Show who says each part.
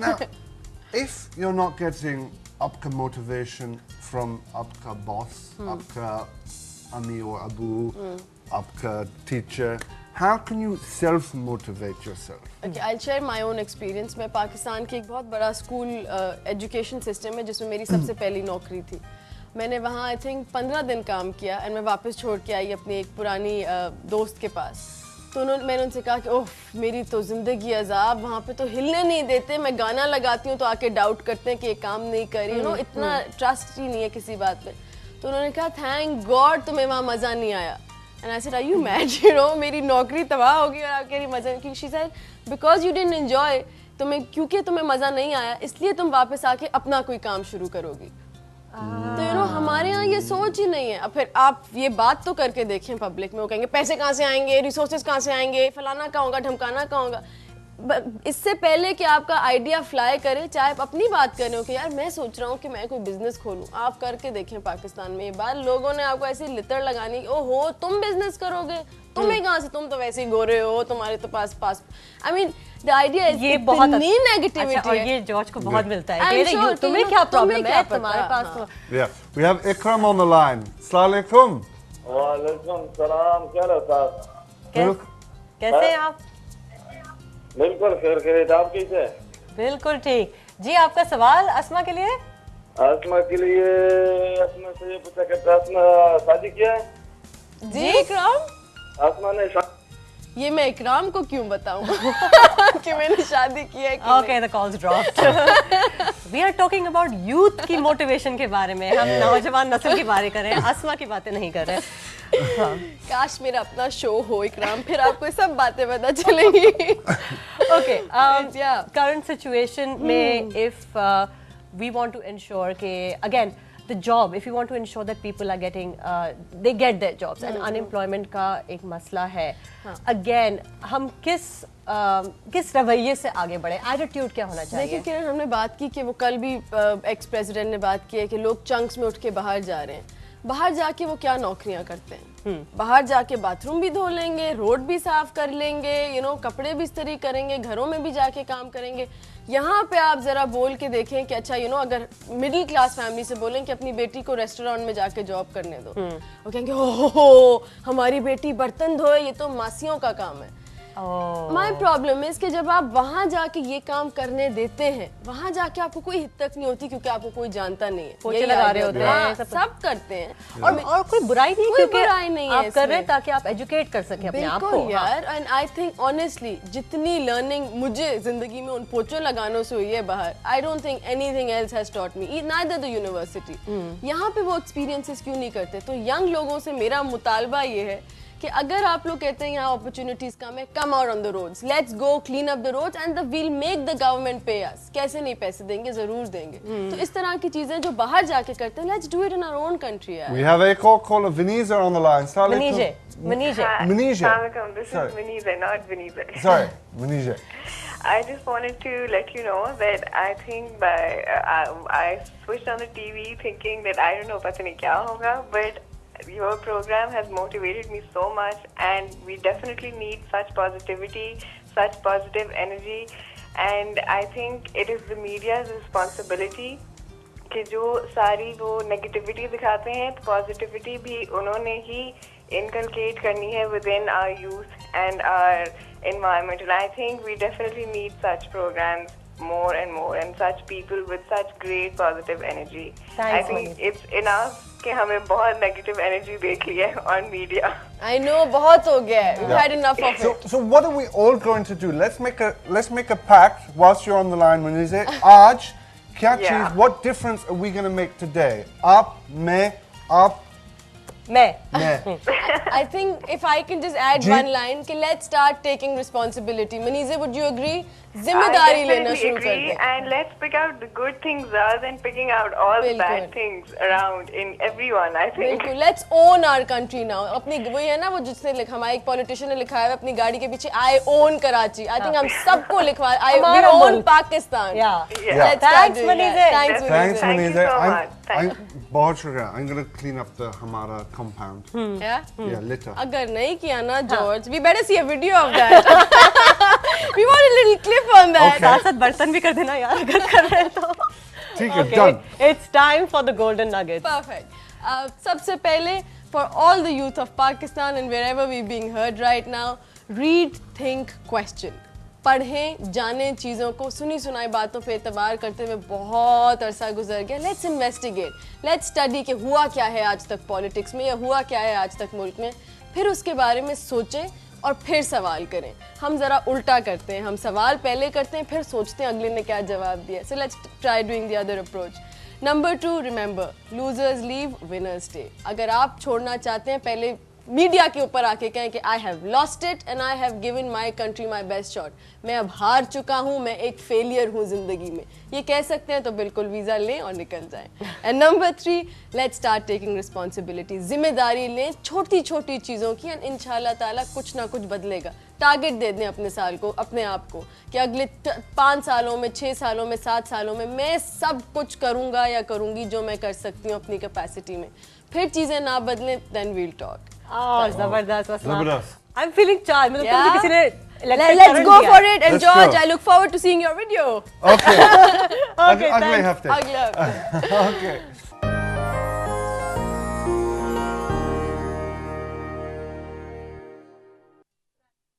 Speaker 1: Now, if you're not getting आपका motivation from आपका boss, आपका अम्मी or अबू, आपका teacher, how can you self-motivate yourself?
Speaker 2: Okay, I'll share my own experience. मैं पाकिस्तान के एक बहुत बड़ा स्कूल एजुकेशन सिस्टम है जिसमें मेरी सबसे पहली नौकरी थी. मैंने वहाँ आई थिंक 15 दिन काम किया एंड मैं वापस छोड़ के आई अपनी एक पुरानी दोस्त के पास. तो मैंने उनसे कहा कि ओह मेरी तो ज़िंदगी अजाब, वहाँ पे तो हिलने नहीं देते, मैं गाना लगाती हूँ तो आके डाउट करते हैं कि ये काम नहीं कर रही, इतना ट्रस्ट ही नहीं है किसी बात पे. तो उन्होंने कहा थैंक गॉड तुम्हें वहाँ मज़ा नहीं आया. And I said are you mad, मेरी नौकरी तबाह होगी और आप कह रही मज़ा. क्योंकि she said because you didn't enjoy, क्योंकि तुम्हें मज़ा नहीं आया इसलिए तुम वापस आके अपना कोई काम शुरू करोगी. तो हमारे यहाँ ये सोच ही नहीं है. अब फिर आप ये बात तो करके देखें पब्लिक में, वो कहेंगे पैसे कहाँ से आएंगे, रिसोर्सेज कहाँ से आएंगे, फलाना कहाँ होगा, ढमकाना कहाँ होगा. इससे पहले कि आपका आइडिया फ्लाई करे, चाहे आप अपनी बात कर रहे हो कि यार मैं सोच रहा हूँ कि मैं कोई बिजनेस खोलूँ, आप करके देखें पाकिस्तान में ये बात. लोगों ने आपको ऐसी लितर लगानी कि ओहो तुम बिजनेस करोगे, तुम्हें कहाँ से, तुम तो वैसे ही गोरे हो, तुम्हारे तो पास I mean the idea is
Speaker 3: ये बहुत
Speaker 2: नेगेटिविटी
Speaker 3: अच्छा, और ये जॉर्ज को बहुत मिलता है. तुम्हें क्या प्रॉब्लम है, तुम्हारे पास तो.
Speaker 1: Yeah, we have Ikram on the line. Assalamu alaikum.
Speaker 4: वालेकुम सलाम. क्या रहता
Speaker 3: कैसे हैं आप?
Speaker 4: बिल्कुल खैर खैरियत. आप कैसे?
Speaker 3: बिल्कुल ठीक जी. आपका सवाल अस्मा के लिए?
Speaker 4: आसमा के लिए. आसमा से ये पूछा करता, आसमा शादी किया है?
Speaker 2: जी इकराम.
Speaker 4: आसमा ने
Speaker 2: ये मैं इकराम को क्यों बताऊं कि मैंने शादी की है.
Speaker 3: Okay the calls dropped. We are talking about youth की मोटिवेशन के बारे में. हम नौजवान नस्ल की बातें कर रहे हैं, अस्मा की बातें नहीं कर रहे.
Speaker 2: काश मेरा अपना शो हो इकराम, फिर आपको सब बातें पता चलेंगी.
Speaker 3: ओके करंट सिचुएशन में if we want to ensure के again the job, if you want to ensure that people are getting they get their jobs and unemployment का एक मसला है. Again हम किस रवैये से आगे बढ़े, एटीट्यूड क्या होना चाहिए?
Speaker 2: देखिए किरण, हमने बात की कि वो कल भी एक्स प्रेसिडेंट ने बात की है कि लोग चंक्स में उठ के बाहर जा रहे हैं. बाहर जाके वो क्या नौकरियां करते हैं? बाहर जाके बाथरूम भी धो लेंगे, रोड भी साफ कर लेंगे, कपड़े भी इस्त्री करेंगे, घरों में भी जाके काम करेंगे. यहाँ पे आप जरा बोल के देखें कि अच्छा अगर मिडिल क्लास फैमिली से बोलें कि अपनी बेटी को रेस्टोरेंट में जाके जॉब करने दो, वो कहेंगे ओहो हमारी बेटी बर्तन धोए, ये तो मासियों का काम है. माई प्रॉब्लम इज कि जब आप वहाँ जाके ये काम करने देते हैं, वहाँ जाके आपको कोई हितक नहीं होती क्योंकि आपको कोई जानता नहीं है.
Speaker 3: पोछे लगा रहे होते हैं,
Speaker 2: सब करते हैं.
Speaker 3: और कोई बुराई नहीं,
Speaker 2: कोई बुराई नहीं है,
Speaker 3: आप कर रहे हैं ताकि आप एजुकेट कर सकें अपने आप को.
Speaker 2: यार एंड आई थिंक ऑनेस्टली जितनी लर्निंग मुझे जिंदगी में उन पोछे लगानों से हुई है बाहर, I don't think anything else has taught me, neither the university. यहाँ पे वो एक्सपीरियंसेस क्यों नहीं करते? तो यंग लोगों से मेरा मुतालबा ये है कि अगर आप लोग कहते हैं यहाँ अपॉर्चुनिटीज कम है, come out on the roads, let's go clean up the roads and we'll make the government pay us. कैसे नहीं पैसे देंगे, जरूर देंगे. तो इस तरह की चीजें जो बाहर जाके करते हैं, let's do it in our own country.
Speaker 1: We have a caller Veniza on the line.
Speaker 3: Manije.
Speaker 5: This is Veniza, not Veniza.
Speaker 1: Sorry, Veniza.
Speaker 5: I just wanted to let you know that I think I switched on the TV thinking that I don't know pata nahi kya hoga, but your program has motivated me so much, and we definitely need such positivity, such positive energy, and I think it is the media's responsibility कि जो सारी वो negativity दिखाते हैं, तो positivity भी उन्होंने ही inculcate करनी है within our youth and our environment. And I think we definitely need such programs more and more, and such people with such great positive energy. I think it's enough कि हमें बहुत negative energy देख लिया है on media.
Speaker 2: I know, बहुत हो गया है. We've had enough of it.
Speaker 1: So what are we all going to do? Let's make a pact whilst you're on the line, Munize. आज क्या चीज़? What difference are we going to make today? आप, मैं.
Speaker 2: I think if I can just add one line कि let's start taking responsibility. Manize, would you agree? जिम्मेदारी लेना शुरू कर दें.
Speaker 5: And let's pick out the good things rather than picking out all the bad things around in everyone. I think.
Speaker 2: बिल्कुल. Let's own our country now. अपनी वही है ना वो जिसने लिखा, हमारे एक पॉलिटिशियन ने लिखा है अपनी गाड़ी के पीछे I own Karachi. I think हम सबको लिखवा we own Pakistan.
Speaker 3: Thanks Manize.
Speaker 1: Thanks Manize.
Speaker 5: so much.
Speaker 1: बहुत शुक्रिया. I'm gonna clean up the हमारा compound.
Speaker 2: Yeah,
Speaker 1: litter.
Speaker 2: अगर नहीं किया ना George, we better see a video of that. We want a little clip on that.
Speaker 1: Okay.
Speaker 3: साथ साथ बर्तन भी कर देना यार अगर कर रहे हैं तो.
Speaker 1: ठीक है,
Speaker 3: Okay,
Speaker 1: done.
Speaker 3: it's time for the golden nuggets.
Speaker 2: Perfect. सबसे पहले, for all the youth of Pakistan and wherever we're being heard right now, read, think, question. पढ़ें, जानें चीज़ों को. सुनी सुनाई बातों पे एतबार करते हुए बहुत अरसा गुजर गया. Let's investigate. Let's study कि हुआ क्या है आज तक पॉलिटिक्स में या हुआ क्या है आज तक मुल्क में. फिर उसके बारे में सोचें और फिर सवाल करें. हम ज़रा उल्टा करते हैं. हम सवाल पहले करते हैं, फिर सोचते हैं अगले ने क्या जवाब दिया. So let's try doing the other approach. Number 2, remember, losers leave, winners stay. अगर आप छोड़ना चाहते हैं, पहले मीडिया के ऊपर आके कहें कि I have lost it and I have given my country my best shot. मैं अब हार चुका हूँ, मैं एक फेलियर हूँ जिंदगी में. ये कह सकते हैं तो बिल्कुल वीज़ा लें और निकल जाएं. And number 3, let's start taking responsibility. जिम्मेदारी लें छोटी छोटी चीज़ों की and इंशाल्लाह ताला कुछ ना कुछ बदलेगा. टारगेट दे दें अपने साल को, अपने आप को, कि अगले 5 सालों में, 6 सालों में, 7 सालों में मैं सब कुछ करूँगा या करूँगी जो मैं कर सकती हूँ अपनी कैपेसिटी में. फिर चीज़ें ना बदलें, then we'll talk.
Speaker 3: जबरदस्त वसमा.
Speaker 1: जबरदस्त.
Speaker 3: I'm feeling charmed. मतलब
Speaker 2: Yeah.
Speaker 3: किसी ने
Speaker 2: Let's go for it. And
Speaker 1: Let's
Speaker 2: George,
Speaker 1: go.
Speaker 2: I look forward to seeing your video.
Speaker 1: Okay.
Speaker 3: Okay,
Speaker 1: अगले
Speaker 3: thanks.
Speaker 1: हफ्ते.
Speaker 2: अगले हफ्ते.
Speaker 1: Okay.